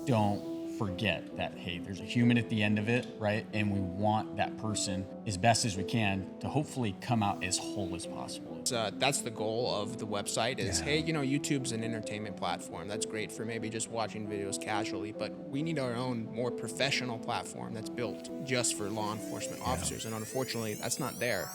don't forget that, hey, there's a human at the end of it, right? And we want that person as best as we can to hopefully come out as whole as possible. That's the goal of the website is, hey, YouTube's an entertainment platform. That's great for maybe just watching videos casually, but we need our own more professional platform that's built just for law enforcement officers. And unfortunately, that's not there.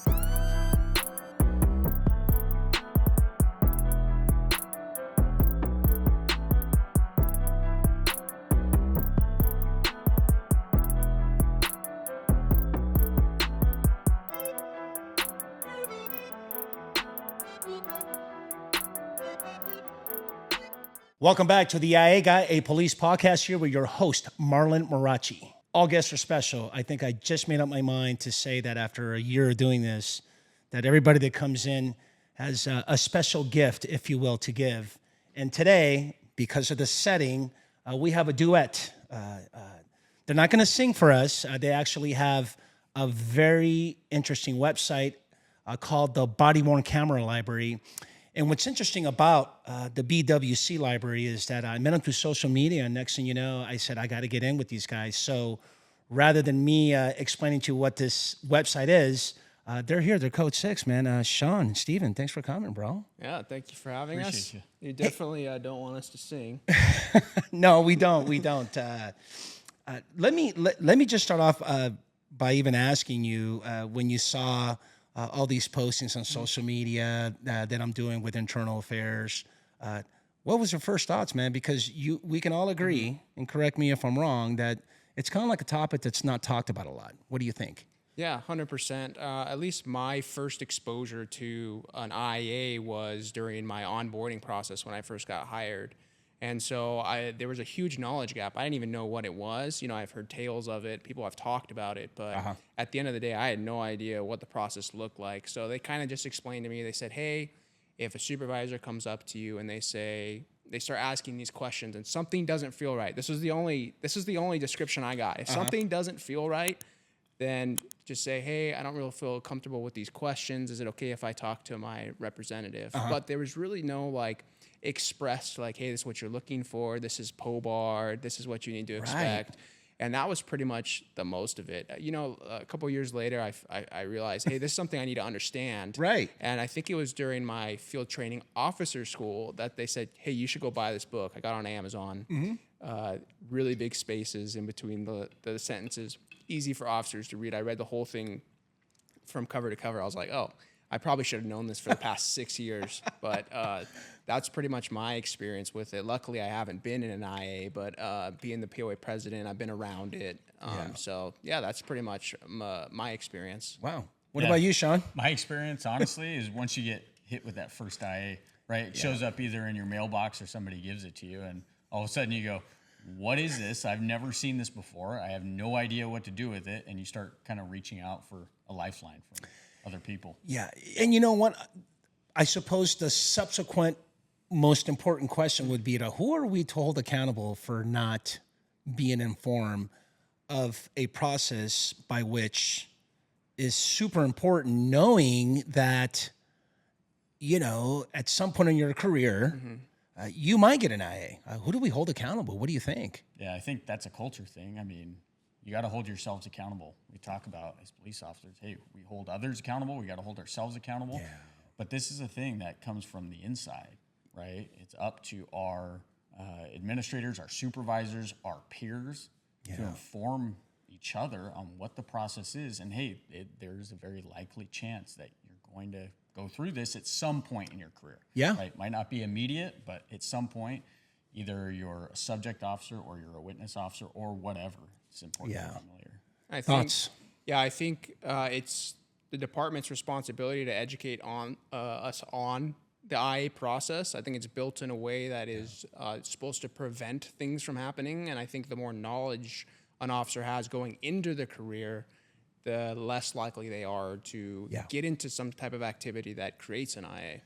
Welcome back to the IA Guy, a police podcast here with your host, Marlon Marrache. All guests are special. I think I just made up my mind to say that after a year of doing this, that everybody that comes in has a special gift, if you will, to give. And today, because of the setting, we have a duet. They're not going to sing for us. They actually have a very interesting website called the Body-Worn Camera Library. And what's interesting about the BWC Library is that I met them through social media, and next thing you know, I said, I got to get in with these guys. So rather than me explaining to you what this website is, they're here. They're Code 6, man. Sean, Steven, thanks for coming, bro. Yeah, thank you for having us. You. You definitely don't want us to sing. No, we don't. We don't. Let me just start off by even asking you when you saw all these postings on social media that I'm doing with internal affairs. What was your first thoughts, man? Because we can all agree, and correct me if I'm wrong, that it's kind of like a topic that's not talked about a lot. What do you think? Yeah, 100%. At least my first exposure to an IA was during my onboarding process when I first got hired. And so there was a huge knowledge gap. I didn't even know what it was. I've heard tales of it. People have talked about it. But at the end of the day, I had no idea what the process looked like. So they kind of just explained to me, they said, hey, if a supervisor comes up to you and they start asking these questions and something doesn't feel right. This is the only description I got. If something doesn't feel right, then just say, hey, I don't really feel comfortable with these questions. Is it okay if I talk to my representative? But there was really no expressed hey, this is what you're looking for. This is POBAR. This is what you need to expect. Right. And that was pretty much the most of it. A couple of years later, I realized, hey, this is something I need to understand. Right. And I think it was during my field training officer school that they said, hey, you should go buy this book. I got it on Amazon. Really big spaces in between the sentences. Easy for officers to read. I read the whole thing from cover to cover. I was like, oh, I probably should have known this for the past 6 years, but that's pretty much my experience with it. Luckily, I haven't been in an IA, but being the POA president, I've been around it. So, yeah, that's pretty much my experience. Wow. What about you, Sean? My experience, honestly, is once you get hit with that first IA, right, it shows up either in your mailbox or somebody gives it to you, and all of a sudden you go, what is this? I've never seen this before. I have no idea what to do with it, and you start kind of reaching out for a lifeline from other people. Yeah. And you know what? I suppose the subsequent most important question would be who are we to hold accountable for not being informed of a process by which is super important, knowing that, at some point in your career, you might get an IA. Who do we hold accountable? What do you think? Yeah, I think that's a culture thing. I mean, you got to hold yourselves accountable. We talk about as police officers, hey, we hold others accountable. We got to hold ourselves accountable. Yeah. But this is a thing that comes from the inside, right? It's up to our administrators, our supervisors, our peers to inform each other on what the process is. And hey, there's a very likely chance that you're going to go through this at some point in your career. Yeah. Right? Might not be immediate, but at some point, either you're a subject officer or you're a witness officer or whatever. It's important to be familiar. Thoughts? I think it's the department's responsibility to educate us on the IA process. I think it's built in a way that is supposed to prevent things from happening. And I think the more knowledge an officer has going into the career, the less likely they are to get into some type of activity that creates an IA.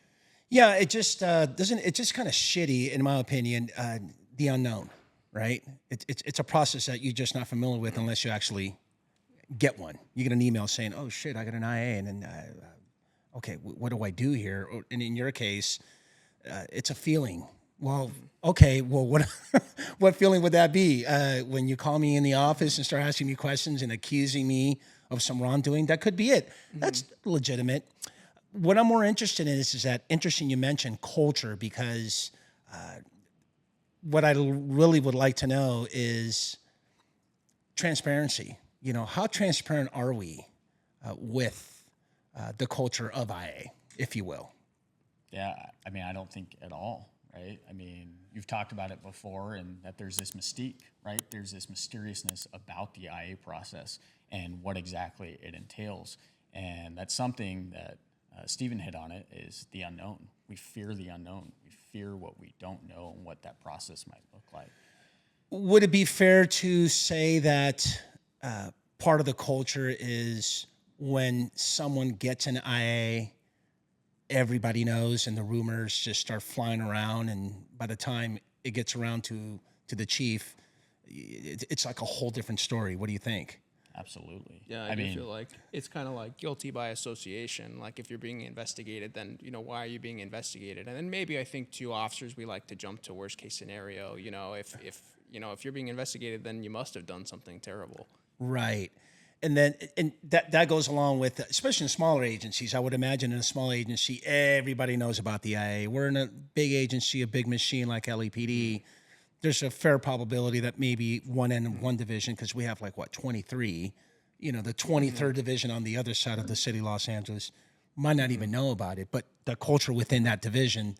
Yeah, it just it's just kind of shitty, in my opinion, the unknown, right? It's a process that you're just not familiar with unless you actually get one. You get an email saying, oh, shit, I got an IA, and then, okay, what do I do here? And in your case, it's a feeling, Well, okay. Well, what what feeling would that be when you call me in the office and start asking me questions and accusing me of some wrongdoing? That could be it. That's legitimate. What I'm more interested in is that interesting you mentioned culture, because what I really would like to know is transparency. How transparent are we with the culture of IA, if you will? Yeah, I mean, I don't think at all, right? I mean, you've talked about it before, and that there's this mystique, right? There's this mysteriousness about the IA process and what exactly it entails. And that's something that Stephen hit on, it is the unknown. We fear the unknown. We fear what we don't know and what that process might look like. Would it be fair to say that part of the culture is when someone gets an IA, everybody knows, and the rumors just start flying around, and by the time it gets around to the chief, it's like a whole different story? What do you think? Absolutely. Yeah, I feel like it's kind of like guilty by association. Like if you're being investigated, then, why are you being investigated? And then maybe I think to officers, we like to jump to worst case scenario. If you're being investigated, then you must have done something terrible. Right. And that goes along with, especially in smaller agencies. I would imagine in a small agency, everybody knows about the IA. We're in a big agency, a big machine like LAPD. There's a fair probability that maybe one end of one division, because we have 23, the 23rd division on the other side of the city, Los Angeles, might not even know about it. But the culture within that division,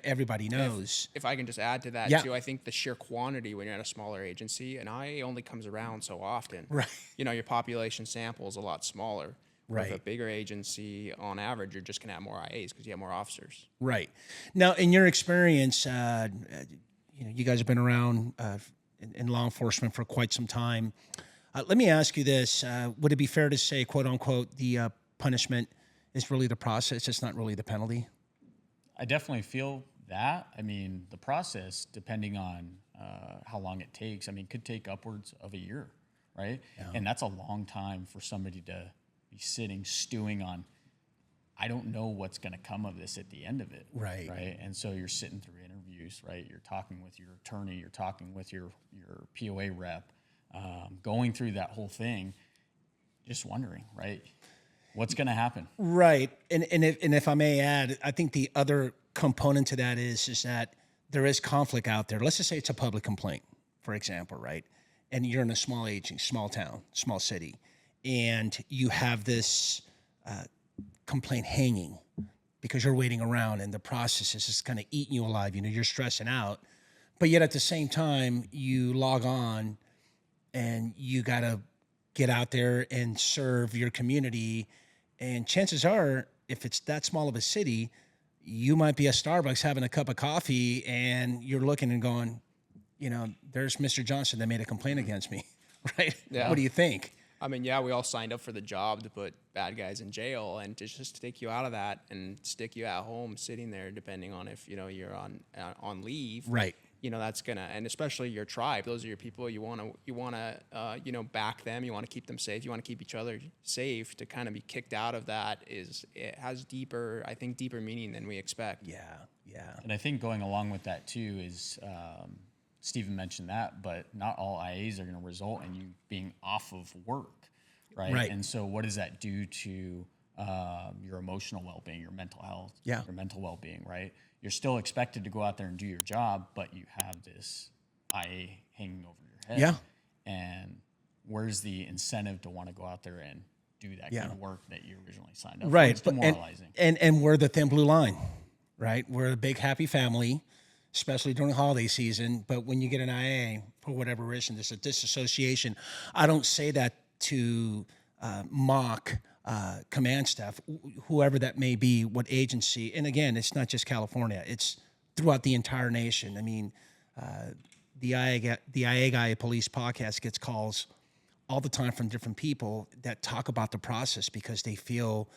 everybody knows. If I can just add to that too, I think the sheer quantity when you're at a smaller agency, an IA only comes around so often. Right. Your population sample is a lot smaller. Right. With a bigger agency, on average, you're just going to have more IAs because you have more officers. Right. Now, in your experience, you guys have been around in law enforcement for quite some time. Let me ask you this. Would it be fair to say, quote unquote, the punishment is really the process? It's not really the penalty? I definitely feel that. I mean, the process, depending on how long it takes, could take upwards of a year, right? Yeah. And that's a long time for somebody to be sitting, stewing on, I don't know what's going to come of this at the end of it. Right. Right. And so you're sitting through interviews, right? You're talking with your attorney, you're talking with your POA rep, going through that whole thing, just wondering, right? What's going to happen? Right. And if I may add, I think the other component to that is that there is conflict out there. Let's just say it's a public complaint, for example, right? And you're in a small agency, small town, small city, and you have this complaint hanging because you're waiting around and the process is just kind of eating you alive. You're stressing out. But yet at the same time, you log on and you got to get out there and serve your community. And chances are, if it's that small of a city, you might be at Starbucks having a cup of coffee and you're looking and going, there's Mr. Johnson that made a complaint against me, right? Yeah. What do you think? We all signed up for the job to put bad guys in jail and to just take you out of that and stick you at home sitting there, depending on if, you're on leave. Right. That's gonna, and especially your tribe, those are your people. You wanna back them. You want to keep them safe. You want to keep each other safe. To kind of be kicked out of that it has deeper meaning than we expect. Yeah. And I think going along with that too is, Stephen mentioned that, but not all IAs are going to result in you being off of work, right? Right. And so what does that do to your emotional well-being, your mental health, your mental well-being, right? You're still expected to go out there and do your job, but you have this IA hanging over your head. Yeah. And where's the incentive to want to go out there and do that kind of work that you originally signed up for? Right. It's demoralizing. And we're the thin blue line, right? We're a big happy family, especially during the holiday season. But when you get an IA, for whatever reason, there's a disassociation. I don't say that to mock command staff, whoever that may be, what agency. And again, it's not just California. It's throughout the entire nation. The IA Guy Police podcast gets calls all the time from different people that talk about the process because they feel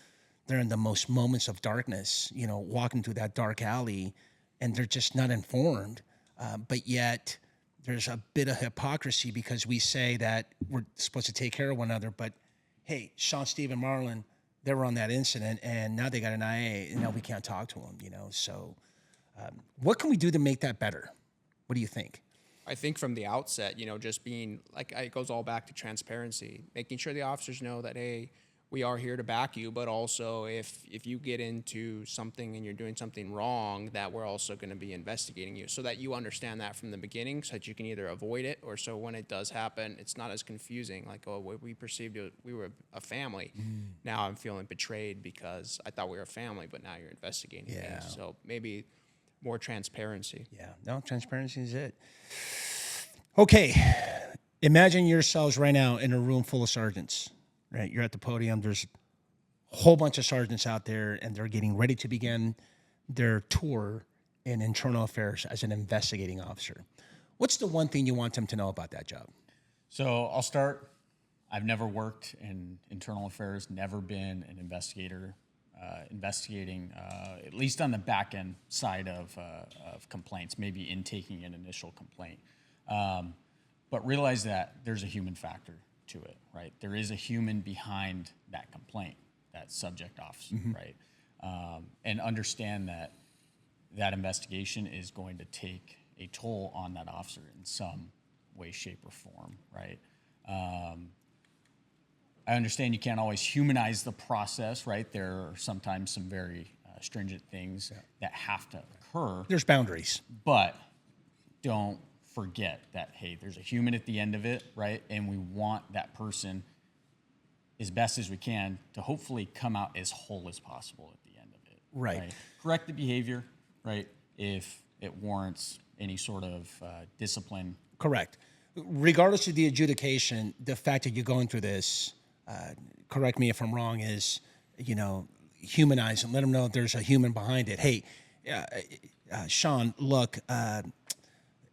they're in the most moments of darkness, walking through that dark alley, and they're just not informed. But yet there's a bit of hypocrisy because we say that we're supposed to take care of one another, but hey, Sean, Steve, and Marlon, they were on that incident, and now they got an IA, and now we can't talk to them, So What can we do to make that better? What do you think? I think from the outset, just being like, it goes all back to transparency, making sure the officers know that, hey, we are here to back you, but also if you get into something and you're doing something wrong, that we're also going to be investigating you, so that you understand that from the beginning, so that you can either avoid it, or so when it does happen, it's not as confusing. Like, oh, we perceived we were a family. Now I'm feeling betrayed because I thought we were a family, but now you're investigating me. So maybe more transparency. Yeah, no, transparency is it. Okay, imagine yourselves right now in a room full of sergeants. Right, you're at the podium. There's a whole bunch of sergeants out there, and they're getting ready to begin their tour in internal affairs as an investigating officer. What's the one thing you want them to know about that job? So I'll start. I've never worked in internal affairs, never been an investigator, investigating, at least on the back end side of complaints, maybe intaking an initial complaint. But realize that there's a human factor to it, right? There is a human behind that complaint, that subject officer, right? And understand that investigation is going to take a toll on that officer in some way, shape, or form, right? I understand you can't always humanize the process, right? There are sometimes some very stringent things that have to occur. There's boundaries. But don't forget that, hey, there's a human at the end of it, right? And we want that person, as best as we can, to hopefully come out as whole as possible at the end of it. Right. Correct the behavior, right, if it warrants any sort of discipline. Correct. Regardless of the adjudication, the fact that you're going through this, correct me if I'm wrong, is, humanize and let them know there's a human behind it. Hey, Sean, look,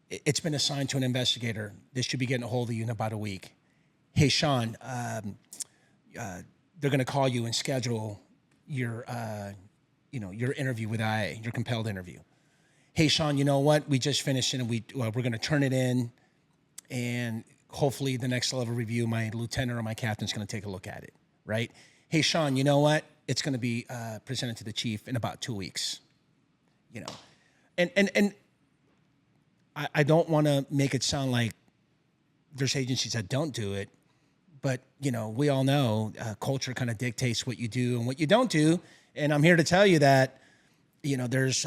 it's been assigned to an investigator. This should be getting a hold of you in about a week. Hey, Sean, they're going to call you and schedule your, your interview with IA, your compelled interview. Hey, Sean, you know what? We just finished it, and we're going to turn it in, and hopefully the next level review, my lieutenant or my captain's going to take a look at it, right? Hey, Sean, you know what? It's going to be presented to the chief in about 2 weeks. And I don't want to make it sound like there's agencies that don't do it, but, we all know culture kind of dictates what you do and what you don't do. And I'm here to tell you that, there's,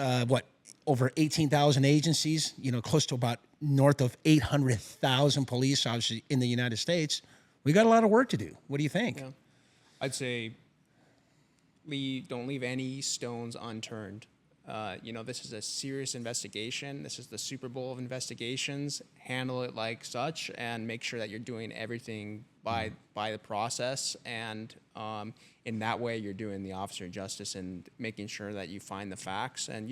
over 18,000 agencies, close to about north of 800,000 police officers in the United States. We got a lot of work to do. What do you think? Yeah. I'd say don't leave any stones unturned. This is a serious investigation. This is the Super Bowl of investigations. Handle it like such, and make sure that you're doing everything by the process. And in that way, you're doing the officer justice and making sure that you find the facts. And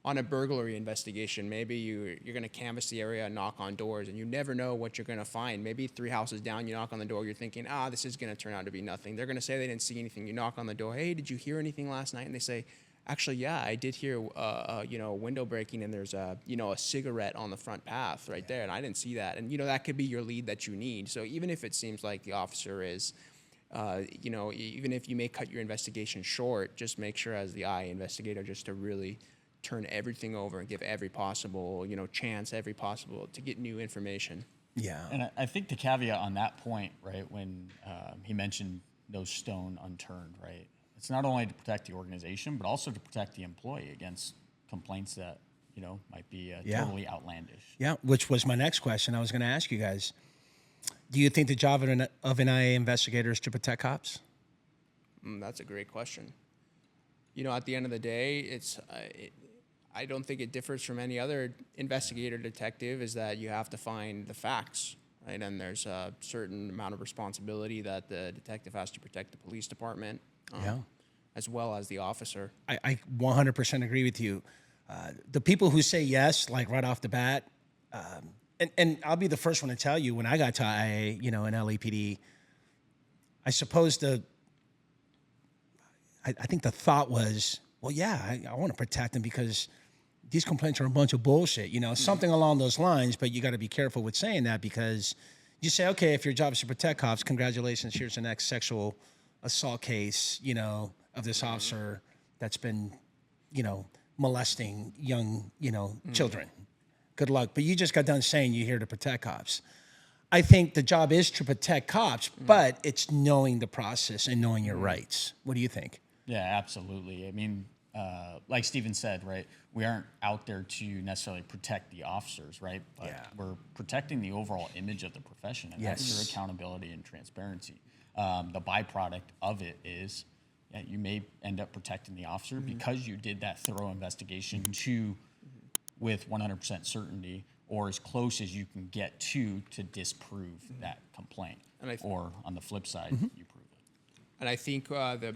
on a burglary investigation, maybe you're going to canvass the area and knock on doors, and you never know what you're going to find. Maybe 3 houses down, you knock on the door, you're thinking, this is going to turn out to be nothing. They're going to say they didn't see anything. You knock on the door, hey, did you hear anything last night? And they say, actually, yeah, I did hear, window breaking, and there's a cigarette on the front path right there, and I didn't see that. And, that could be your lead that you need. So even if it seems like the officer is, even if you may cut your investigation short, just make sure as the IA investigator just to really turn everything over and give every possible, chance, every possible to get new information. Yeah. And I think the caveat on that point, right, when he mentioned no stone unturned, right, it's not only to protect the organization, but also to protect the employee against complaints that, might be totally outlandish. Yeah, which was my next question. I was going to ask you guys, do you think the job of an IA investigator is to protect cops? That's a great question. At the end of the day, I don't think it differs from any other investigator detective, is that you have to find the facts, right? And there's a certain amount of responsibility that the detective has to protect the police department, as well as the officer. I 100% agree with you. The people who say yes, like right off the bat, and I'll be the first one to tell you, when I got to IA, in LAPD, I suppose I think the thought was, well, yeah, I want to protect them because these complaints are a bunch of bullshit, something along those lines. But you got to be careful with saying that, because you say, okay, if your job is to protect cops, congratulations, here's the next sexual assault case, of this officer that's been, molesting young, children. Good luck. But you just got done saying you're here to protect cops. I think the job is to protect cops, but it's knowing the process and knowing your rights. What do you think? Yeah, absolutely. I mean, like Steven said, right, we aren't out there to necessarily protect the officers, right? But we're protecting the overall image of the profession, and that's through accountability and transparency. The byproduct of it is you may end up protecting the officer because you did that thorough investigation with 100% certainty, or as close as you can get to disprove that complaint. Or on the flip side, you prove it. And I think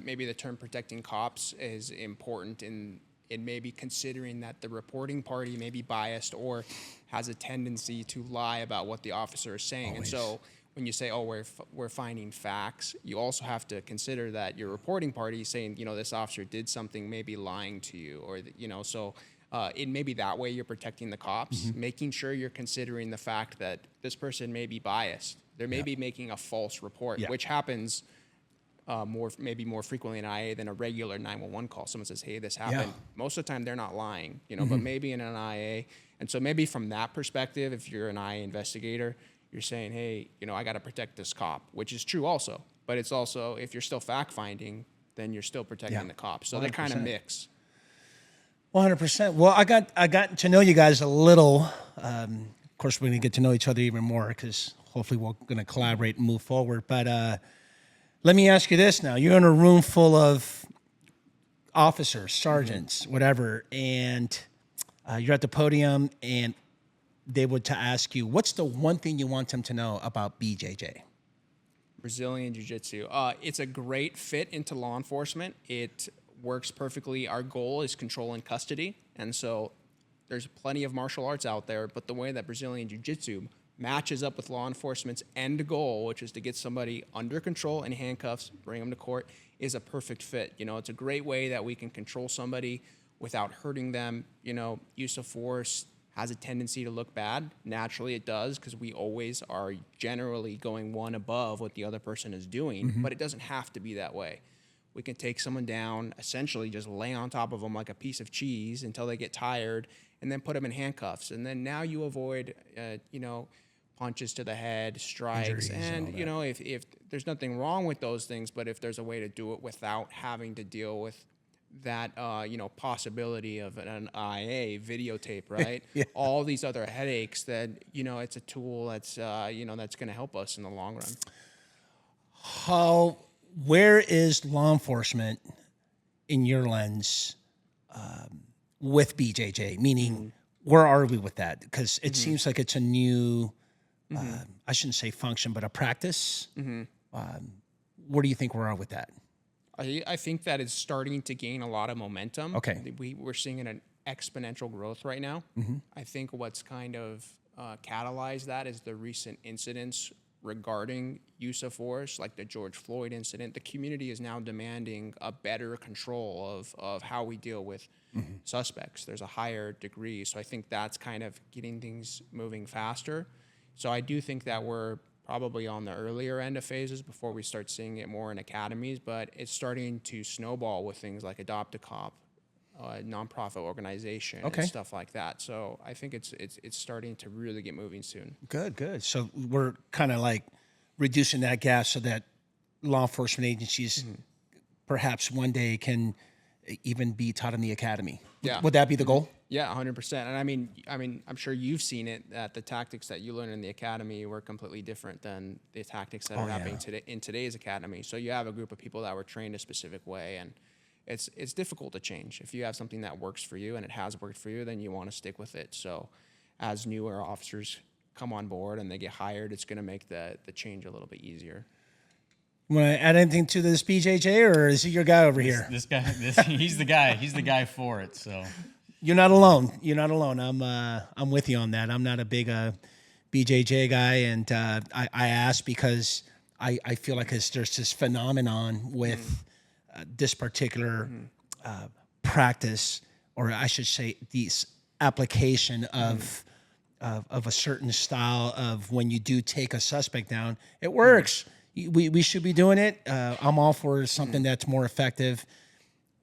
maybe the term protecting cops is important in maybe considering that the reporting party may be biased or has a tendency to lie about what the officer is saying. Always. And so when you say, oh, we're finding facts, you also have to consider that your reporting party is saying, this officer did something, maybe lying to you, or, so it may be that way you're protecting the cops, making sure you're considering the fact that this person may be biased. They may be making a false report, which happens maybe more frequently in IA than a regular 911 call. Someone says, hey, this happened. Most of the time they're not lying, but maybe in an IA. And so maybe from that perspective, if you're an IA investigator, you're saying, hey, I got to protect this cop, which is true also. But it's also, if you're still fact finding, then you're still protecting the cop. So 100%. They kind of mix. 100%. Well, I got to know you guys a little. Of course, we're going to get to know each other even more because hopefully we're going to collaborate and move forward. But let me ask you this now. You're in a room full of officers, sergeants, whatever, and you're at the podium and they would to ask you, what's the one thing you want them to know about BJJ? Brazilian Jiu-Jitsu. It's a great fit into law enforcement. It works perfectly. Our goal is control and custody. And so there's plenty of martial arts out there, but the way that Brazilian Jiu-Jitsu matches up with law enforcement's end goal, which is to get somebody under control in handcuffs, bring them to court, is a perfect fit. It's a great way that we can control somebody without hurting them. Use of force has a tendency to look bad. Naturally, it does, because we always are generally going one above what the other person is doing, but it doesn't have to be that way. We can take someone down, essentially just lay on top of them like a piece of cheese until they get tired, and then put them in handcuffs. And then now you avoid, punches to the head, strikes, and if there's nothing wrong with those things, but if there's a way to do it without having to deal with that, possibility of an IA videotape, right? All these other headaches, that, it's a tool that's, that's going to help us in the long run. Where is law enforcement in your lens with BJJ? Meaning, where are we with that? Because it seems like it's a new, I shouldn't say function, but a practice. Where do you think we are with that? I think that it's starting to gain a lot of momentum. Okay. We're seeing an exponential growth right now. I think what's kind of catalyzed that is the recent incidents regarding use of force, like the George Floyd incident. The community is now demanding a better control of how we deal with suspects. There's a higher degree. So I think that's kind of getting things moving faster. So I do think that we're probably on the earlier end of phases before we start seeing it more in academies, but it's starting to snowball with things like Adopt a Cop, nonprofit organization, and stuff like that. So I think it's starting to really get moving soon. Good. So we're kind of like reducing that gap so that law enforcement agencies perhaps one day can even be taught in the academy. Would that be the goal? Yeah, 100%. And I mean, I'm sure you've seen it, that the tactics that you learn in the academy were completely different than the tactics that are happening today in today's academy. So you have a group of people that were trained a specific way, and it's difficult to change. If you have something that works for you and it has worked for you, then you want to stick with it. So as newer officers come on board and they get hired, it's going to make the change a little bit easier. Want to add anything to this, BJJ, or is he your guy over here? This guy, he's the guy. He's the guy for it. So you're not alone. I'm with you on that. I'm not a big BJJ guy, and I ask because I feel like there's this phenomenon with this particular practice, or I should say, this application of a certain style of when you do take a suspect down, it works. We should be doing it. I'm all for something that's more effective.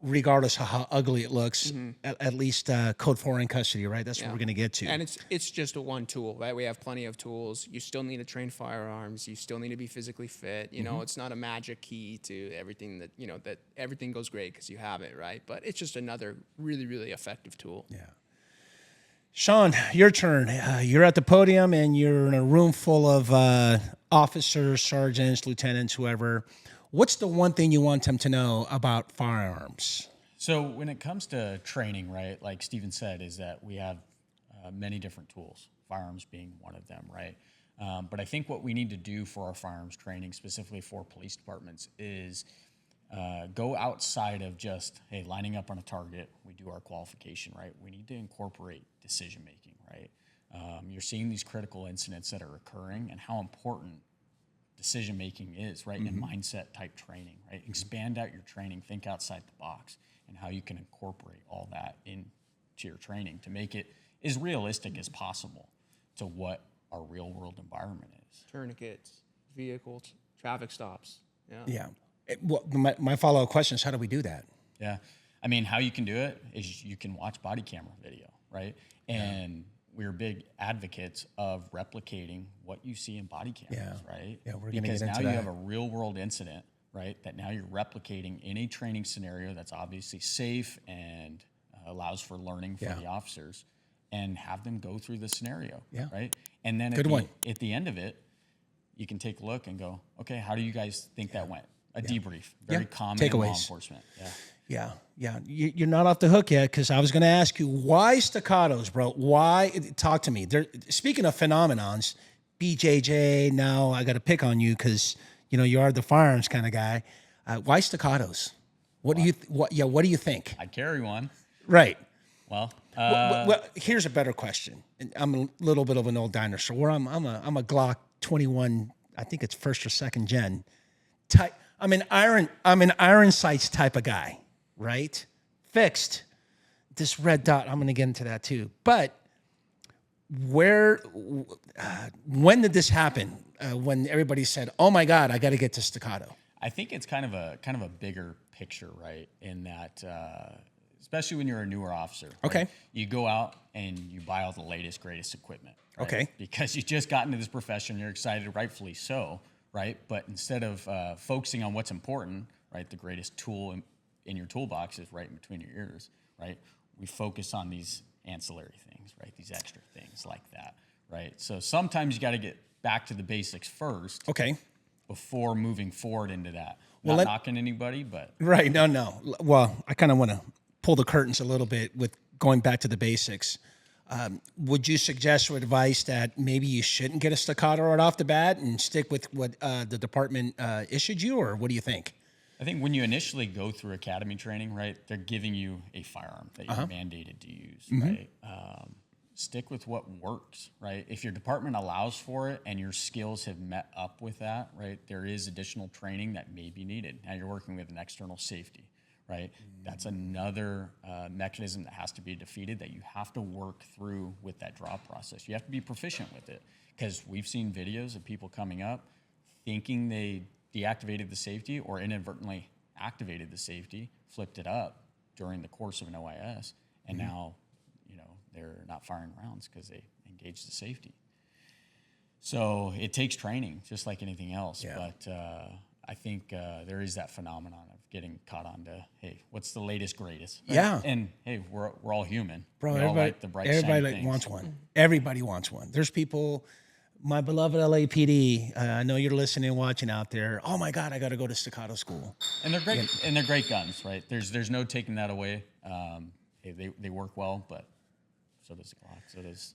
regardless of how ugly it looks, at least code 4 in custody, right? That's what we're going to get to. And it's just a one tool, right? We have plenty of tools. You still need to train firearms. You still need to be physically fit. You know, it's not a magic key to everything that, that everything goes great because you have it, right? But it's just another really, really effective tool. Yeah. Sean, your turn. You're at the podium and you're in a room full of officers, sergeants, lieutenants, whoever. What's the one thing you want them to know about firearms? So when it comes to training, right, like Steven said, is that we have many different tools, firearms being one of them, right? But I think what we need to do for our firearms training, specifically for police departments, is go outside of just, hey, lining up on a target, we do our qualification, right? We need to incorporate decision-making, right? You're seeing these critical incidents that are occurring and how important decision-making is, right? In mindset type training, right? Expand out your training, think outside the box, and how you can incorporate all that into your training to make it as realistic as possible to what our real world environment is. Tourniquets, vehicles, traffic stops. Yeah. Yeah. Well, my follow-up question is, how do we do that? Yeah. I mean, how you can do it is you can watch body camera video, right? And we're big advocates of replicating what you see in body cameras, right? Yeah, we're going to get because into now that. you have a real world incident, right? That now you're replicating in a training scenario that's obviously safe and allows for learning for the officers, and have them go through the scenario, right? And then at the end of it, you can take a look and go, okay, how do you guys think that went? A debrief, very common in law enforcement. Yeah. You're not off the hook yet, because I was going to ask you, why staccatos, bro? Why? Talk to me. Speaking of phenomenons, BJJ, now I got to pick on you because, you are the firearms kind of guy. Why staccatos? What do you think? I carry one. Right. Well, well, here's a better question. And I'm a little bit of an old dinosaur. I'm a Glock 21, I think it's first or second gen type. I'm an iron sights type of guy, right? Fixed. This red dot, I'm going to get into that too. But when did this happen? When everybody said, "Oh my God, I got to get to staccato." I think it's kind of a bigger picture, right? In that, especially when you're a newer officer. Okay. Right? You go out and you buy all the latest, greatest equipment. Right? Okay. Because you just got into this profession, you're excited, rightfully so. Right, but instead of focusing on what's important, right, the greatest tool in your toolbox is right in between your ears, right? We focus on these ancillary things, right, these extra things like that, right? So sometimes you got to get back to the basics first, Okay. before moving forward into that. Well, Not knocking anybody, but right, no. Well, I kind of want to pull the curtains a little bit with going back to the basics. Would you suggest or advise that maybe you shouldn't get a staccato right off the bat and stick with what the department issued you, or what do you think? I think when you initially go through academy training, right, they're giving you a firearm that you're mandated to use, right? Stick with what works, right? If your department allows for it and your skills have met up with that, right, there is additional training that may be needed. Now you're working with an external safety, right? That's another mechanism that has to be defeated, that you have to work through with that draw process. You have to be proficient with it, because we've seen videos of people coming up thinking they deactivated the safety or inadvertently activated the safety, flipped it up during the course of an OIS, and now, they're not firing rounds because they engaged the safety. So it takes training, just like anything else. But I think there is that phenomenon of getting caught on to, hey, what's the latest, greatest? Right? Yeah. And hey, we're all human. Bro, we all like the bright, shiny things. Wants one. Everybody wants one. There's people, my beloved LAPD, I know you're listening and watching out there. Oh my God, I got to go to staccato school. And they're great, and they're great guns, right? There's no taking that away. Hey, they work well, but so does the Glock. So does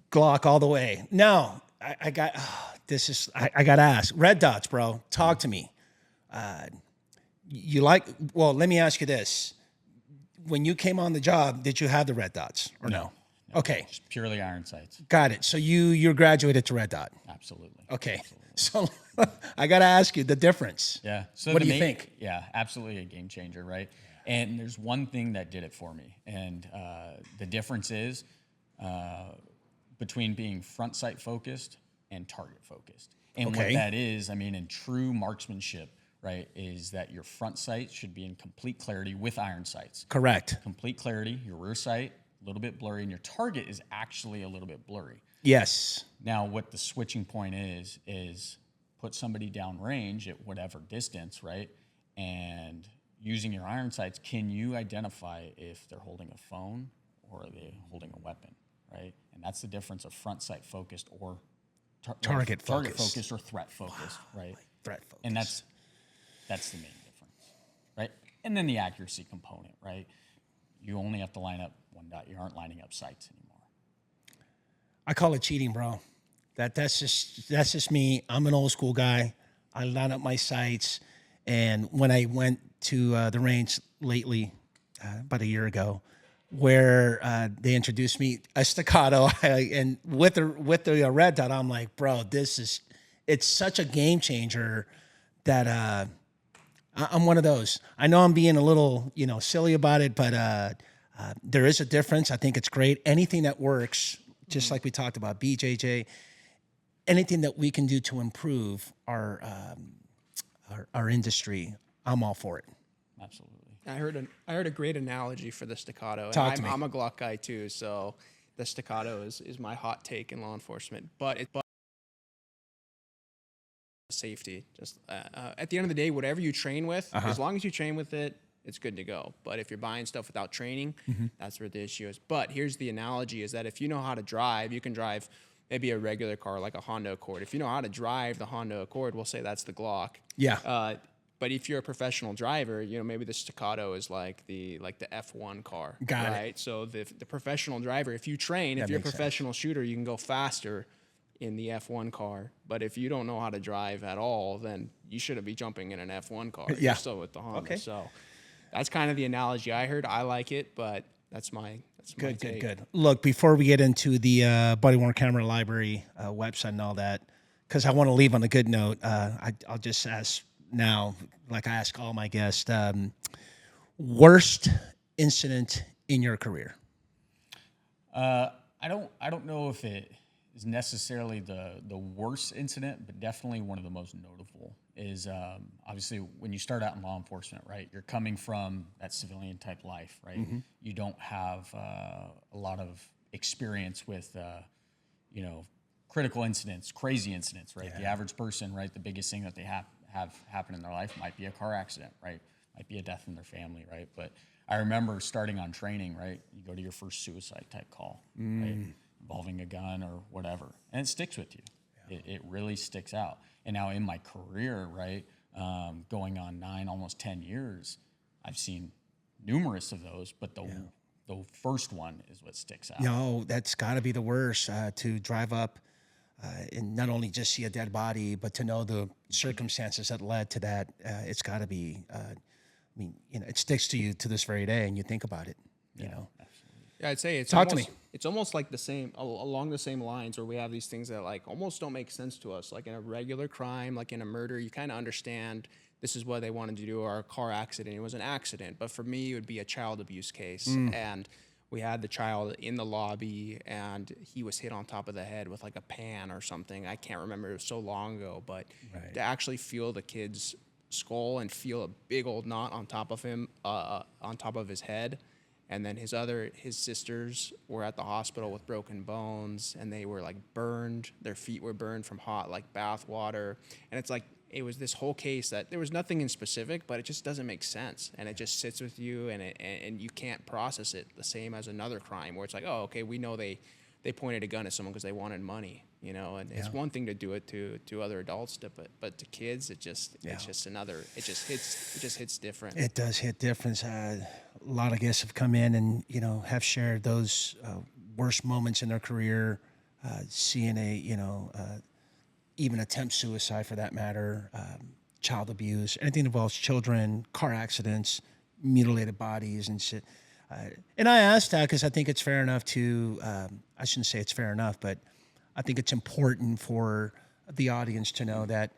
Glock all the way. Now, I got to ask. Red dots, bro. Talk to me. Let me ask you this. When you came on the job, did you have the red dots or no? Okay. Just purely iron sights. Got it. So you graduated to red dot. Absolutely. Okay. Absolutely. So I got to ask you the difference. Yeah. So what do you think? Yeah, absolutely a game changer, right? And there's one thing that did it for me. And the difference is between being front sight focused and target focused. And what that is, in true marksmanship, right, is that your front sight should be in complete clarity with iron sights. Correct. Complete clarity, your rear sight, a little bit blurry, and your target is actually a little bit blurry. Yes. Now, what the switching point is put somebody down range at whatever distance, right? And using your iron sights, can you identify if they're holding a phone or are they holding a weapon, right? And that's the difference of front sight focused or Target focused or threat focused, right? Threat focus. And that's the main difference, right? And then the accuracy component, right? You only have to line up one dot. You aren't lining up sights anymore. I call it cheating, bro. That's just me. I'm an old school guy. I line up my sights, and when I went to the range lately, about a year ago, where they introduced me a staccato, and with the red dot, I'm like, bro, it's such a game changer that I'm one of those. I know I'm being a little silly about it, but there is a difference. I think it's great. Anything that works, just like we talked about, BJJ, anything that we can do to improve our industry, I'm all for it. Absolutely. I heard a great analogy for the staccato. Talk to me. I'm a Glock guy too, so the staccato is my hot take in law enforcement. But safety. Just at the end of the day, whatever you train with, as long as you train with it, it's good to go. But if you're buying stuff without training, that's where the issue is. But here's the analogy: is that if you know how to drive, you can drive maybe a regular car like a Honda Accord. If you know how to drive the Honda Accord, we'll say that's the Glock. Yeah. But if you're a professional driver, maybe the staccato is like the F1 car. Got it. Right? So the professional driver, if you train, if you're a professional shooter, you can go faster in the F1 car. But if you don't know how to drive at all, then you shouldn't be jumping in an F1 car. Yeah. You're still with the Honda. Okay. So that's kind of the analogy I heard. I like it, but that's my Good, take. good. Look, before we get into the body-worn camera library website and all that, because I want to leave on a good note, I'll just ask now, like I ask all my guests, worst incident in your career? I don't know if it is necessarily the worst incident, but definitely one of the most notable is obviously when you start out in law enforcement, right? You're coming from that civilian type life, right? You don't have a lot of experience with, critical incidents, crazy incidents, right? The average person, right? The biggest thing that they have happen in their life might be a car accident, right? Might be a death in their family, right? But I remember starting on training, right? You go to your first suicide type call, right? Involving a gun or whatever. And it sticks with you. It really sticks out. And now in my career, right, going on 9, almost 10 years, I've seen numerous of those, but the first one is what sticks out. No, that's got to be the worst, to drive up and not only just see a dead body, but to know the circumstances that led to that. It's got to be, it sticks to you to this very day, and you think about it, you know. Yeah, I'd say it's It's almost like the same, along the same lines, where we have these things that like almost don't make sense to us. Like in a regular crime, like in a murder, you kind of understand this is what they wanted to do, or a car accident. It was an accident. But for me, it would be a child abuse case. And we had the child in the lobby, and he was hit on top of the head with like a pan or something. I can't remember. It was so long ago. But to actually feel the kid's skull and feel a big old knot on top of him, on top of his head. And then his sisters were at the hospital with broken bones, and they were like burned. Their feet were burned from hot like bath water. And it's like, it was this whole case that there was nothing in specific, but it just doesn't make sense. And it just sits with you, and you can't process it the same as another crime where it's like, oh, okay, we know they pointed a gun at someone because they wanted money, and it's one thing to do it to other adults, but to kids, it's just another, it just hits different. It does hit different. A lot of guests have come in and, have shared those worst moments in their career, seeing even attempt suicide for that matter, child abuse, anything that involves children, car accidents, mutilated bodies and shit. And I asked that because I think it's fair enough to, I shouldn't say it's fair enough, but I think it's important for the audience to know that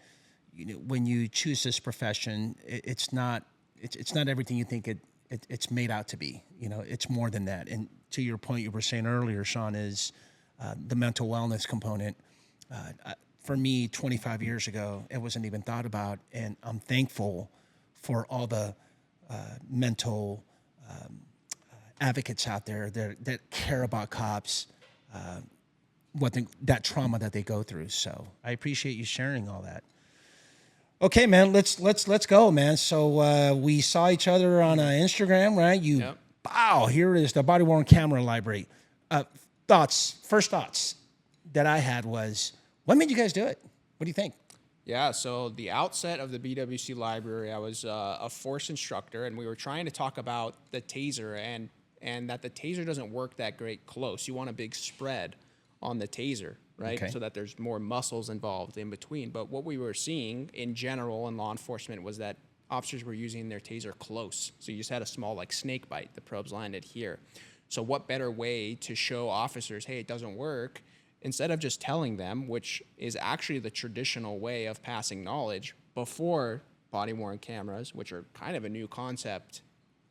when you choose this profession, it's not everything you think it's made out to be. It's more than that. And to your point you were saying earlier, Sean, is the mental wellness component. for me 25 years ago, it wasn't even thought about. And I'm thankful for all the mental advocates out there that care about cops, that trauma that they go through. So I appreciate you sharing all that. Okay, man, let's go, man. So we saw each other on Instagram, right? Yep. Wow, here it is, the Body Worn Camera Library. First thoughts that I had was, what made you guys do it? What do you think? Yeah, so the outset of the BWC Library, I was a force instructor, and we were trying to talk about the taser and that the taser doesn't work that great close. You want a big spread on the taser, right? Okay. So that there's more muscles involved in between. But what we were seeing in general in law enforcement was that officers were using their taser close. So you just had a small like snake bite, the probes landed here. So what better way to show officers, hey, it doesn't work, instead of just telling them, which is actually the traditional way of passing knowledge before body-worn cameras, which are kind of a new concept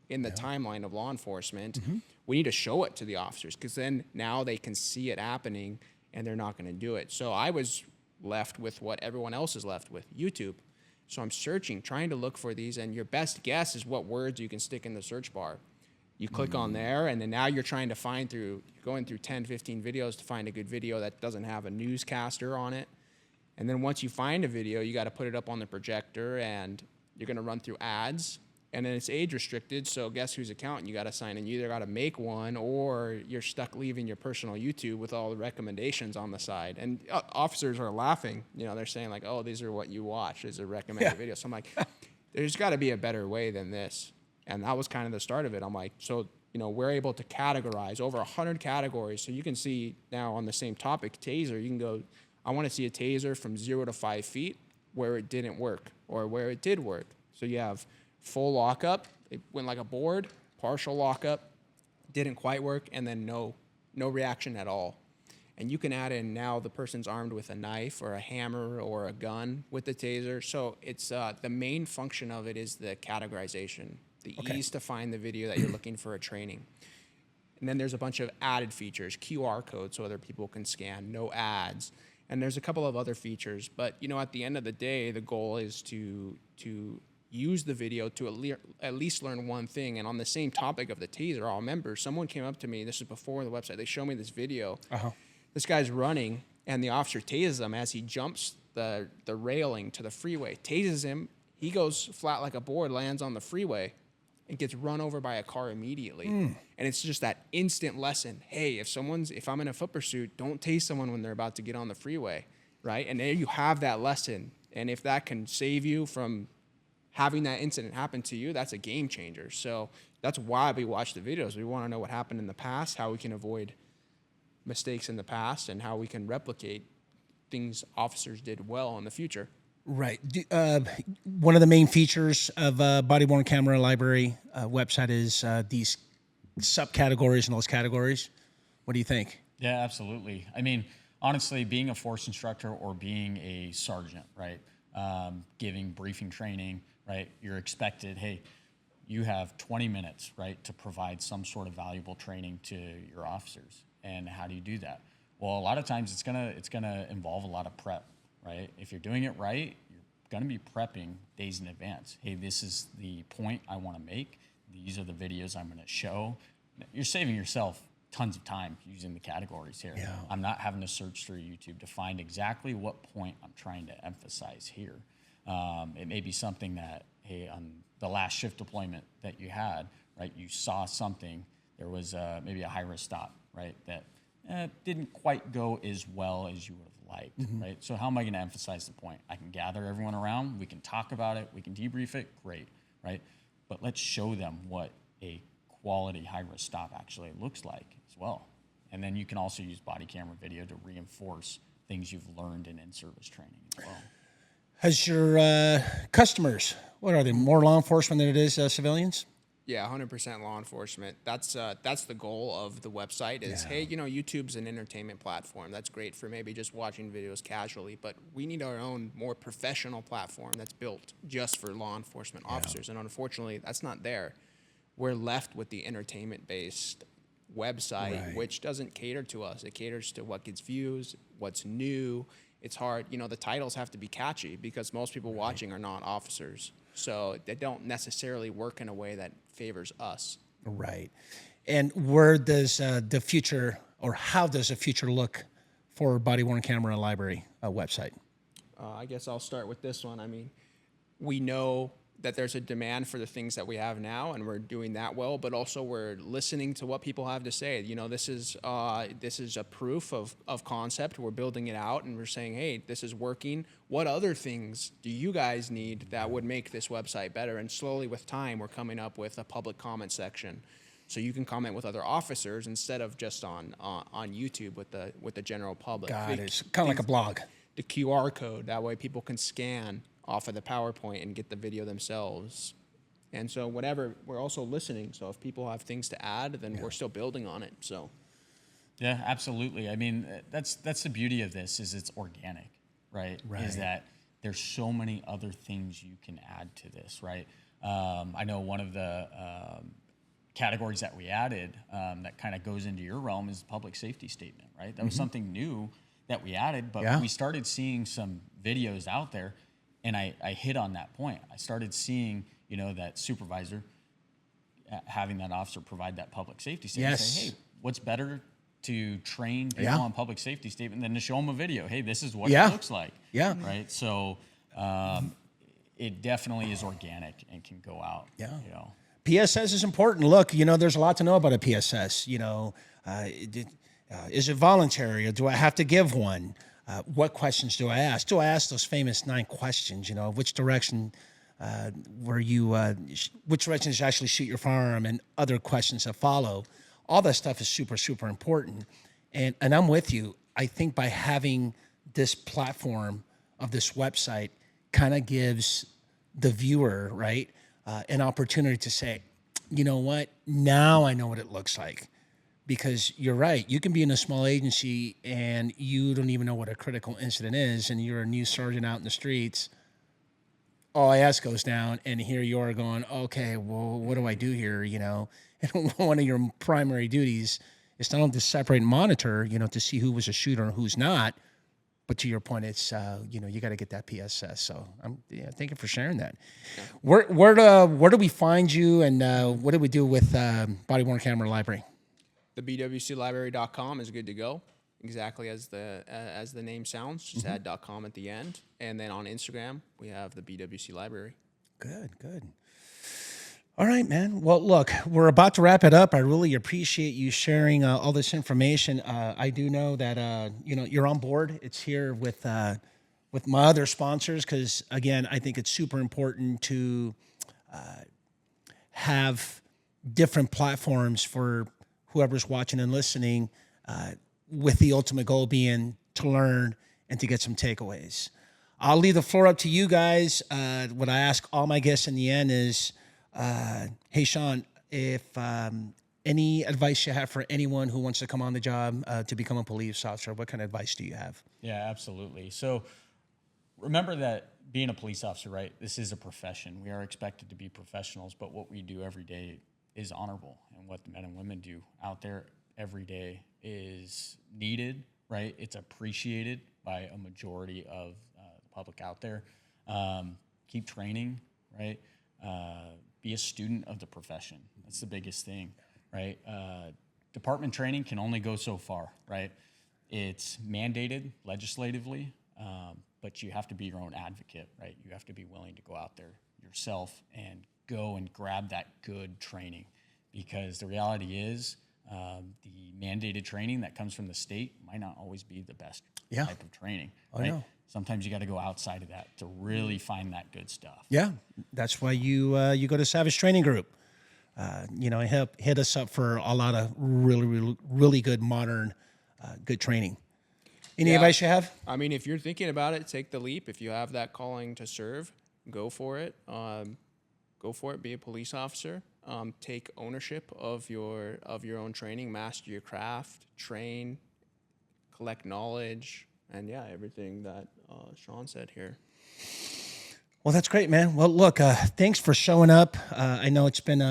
in the timeline of law enforcement. We need to show it to the officers, because then now they can see it happening and they're not going to do it. So I was left with what everyone else is left with, YouTube. So I'm searching, trying to look for these, and your best guess is what words you can stick in the search bar. You click on there, and then now you're trying to you're going through 10, 15 videos to find a good video that doesn't have a newscaster on it. And then once you find a video, you got to put it up on the projector, and you're going to run through ads. And then it's age restricted, so guess whose account you got to sign in? You either got to make one, or you're stuck leaving your personal YouTube with all the recommendations on the side. And officers are laughing. You know, they're saying like, "Oh, these are what you watch. These are recommended videos." So I'm like, there's got to be a better way than this. And that was kind of the start of it. I'm like, so, you know, we're able to categorize over 100 categories. So you can see now on the same topic, taser, you can go, I want to see a taser from 0 to 5 feet where it didn't work or where it did work. So you have full lockup, it went like a board, partial lockup, didn't quite work, and then no reaction at all. And you can add in now the person's armed with a knife or a hammer or a gun with the taser. So it's the main function of it is the categorization, the ease to find the video that you're looking for a training. And then there's a bunch of added features, QR codes so other people can scan, no ads. And there's a couple of other features. But, you know, at the end of the day, the goal is to use the video to at least learn one thing. And on the same topic of the taser, I'll remember someone came up to me, this is before the website, they showed me this video. This guy's running, and the officer tases him as he jumps the railing to the freeway, tases him, he goes flat like a board, lands on the freeway, and gets run over by a car immediately. And it's just that instant lesson. Hey, if I'm in a foot pursuit, don't tase someone when they're about to get on the freeway, right? And there you have that lesson. And if that can save you from having that incident happen to you, that's a game changer. So that's why we watch the videos. We want to know what happened in the past, how we can avoid mistakes in the past, and how we can replicate things officers did well in the future. Right. One of the main features of Body-Worn Camera Library website is these subcategories and those categories. What do you think? Yeah, absolutely. I mean, honestly, being a force instructor or being a sergeant, right, giving briefing training, right, you're expected, hey, you have 20 minutes, right, to provide some sort of valuable training to your officers. And how do you do that? Well, a lot of times it's gonna involve a lot of prep, right? If you're doing it right, you're gonna be prepping days in advance. Hey, this is the point I want to make. These are the videos I'm gonna show. You're saving yourself tons of time using the categories here. Yeah. I'm not having to search through YouTube to find exactly what point I'm trying to emphasize here. It may be something that, hey, on the last shift deployment that you had, right, you saw something, there was maybe a high-risk stop, right, that didn't quite go as well as you would have liked, right? So how am I going to emphasize the point? I can gather everyone around, we can talk about it, we can debrief it, great, right? But let's show them what a quality high-risk stop actually looks like as well. And then you can also use body camera video to reinforce things you've learned in in-service training as well. Has your customers, what are they, more law enforcement than it is civilians? Yeah, 100% law enforcement. That's the goal of the website is, hey, you know, YouTube's an entertainment platform. That's great for maybe just watching videos casually, but we need our own more professional platform that's built just for law enforcement officers. And unfortunately, that's not there. We're left with the entertainment-based website, which doesn't cater to us. It caters to what gets views, what's new, it's hard. You know, the titles have to be catchy because most people watching are not officers. So they don't necessarily work in a way that favors us. Right. And where does the future, or how does the future look for body-worn camera library website? I guess I'll start with this one. I mean, we know that there's a demand for the things that we have now, and we're doing that well, but also we're listening to what people have to say. You know, this is a proof of concept. We're building it out, and we're saying, hey, this is working. What other things do you guys need that would make this website better? And slowly with time, we're coming up with a public comment section. So you can comment with other officers instead of just on YouTube with the general public. God, it's kind of like a blog. The QR code, that way people can scan off of the PowerPoint and get the video themselves. And so whatever, we're also listening. So if people have things to add, then we're still building on it. So yeah, absolutely. I mean, that's the beauty of this, is it's organic, right? Is that there's so many other things you can add to this, right? I know one of the categories that we added that kind of goes into your realm is the public safety statement, right? That was something new that we added, but we started seeing some videos out there. And I hit on that point. I started seeing, you know, that supervisor having that officer provide that public safety statement. Yes. Say, hey, what's better to train people on public safety statement than to show them a video? Hey, this is what it looks like. Yeah. Right. So it definitely is organic and can go out. Yeah. You know. PSS is important. Look, you know, there's a lot to know about a PSS. You know, is it voluntary, or do I have to give one? What questions do I ask? Do I ask those famous 9 questions? You know, which direction which direction did you actually shoot your firearm, and other questions that follow? All that stuff is super, super important. And I'm with you. I think by having this platform of this website kind of gives the viewer, right, an opportunity to say, you know what, now I know what it looks like. Because you're right, you can be in a small agency and you don't even know what a critical incident is, and you're a new sergeant out in the streets. OIS goes down, and here you are going, okay, well, what do I do here? You know, and one of your primary duties is not only to separate and monitor, you know, to see who was a shooter and who's not, but to your point, it's you know, you got to get that PSS. So thank you for sharing that. Where do we find you, and what do we do with body-worn camera library? The BWClibrary.com is good to go, exactly as the name sounds. Just add .com at the end, and then on Instagram we have the BWC Library. Good. All right, man. Well, look, we're about to wrap it up. I really appreciate you sharing all this information. I do know that you know, you're on board. It's here with my other sponsors, because again, I think it's super important to have different platforms for whoever's watching and listening, with the ultimate goal being to learn and to get some takeaways. I'll leave the floor up to you guys. What I ask all my guests in the end is, hey, Sean, if any advice you have for anyone who wants to come on the job to become a police officer, what kind of advice do you have? Yeah, absolutely. So remember that being a police officer, right, this is a profession. We are expected to be professionals, but what we do every day is honorable, and what the men and women do out there every day is needed, right? It's appreciated by a majority of the public out there. Keep training, right? Be a student of the profession. That's the biggest thing, right? Department training can only go so far, right? It's mandated legislatively, but you have to be your own advocate, right? You have to be willing to go out there yourself and go and grab that good training, because the reality is the mandated training that comes from the state might not always be the best type of training. Right? Sometimes you got to go outside of that to really find that good stuff. Yeah, that's why you go to Savage Training Group. You know, hit us up for a lot of really good modern good training. Any advice you have? I mean, if you're thinking about it, take the leap. If you have that calling to serve, go for it. Go for it. Be a police officer. Take ownership of your own training. Master your craft. Train. Collect knowledge. And everything that Sean said here. Well, that's great, man. Well, look, thanks for showing up. I know it's been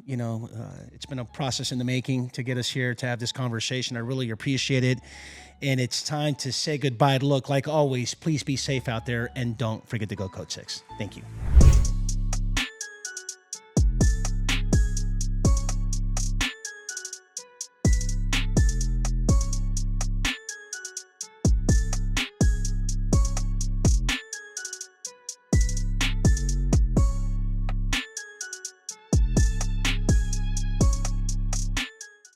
it's been a process in the making to get us here to have this conversation. I really appreciate it. and it's time to say goodbye. Look, like always, please be safe out there and don't forget to go Code 6. Thank you.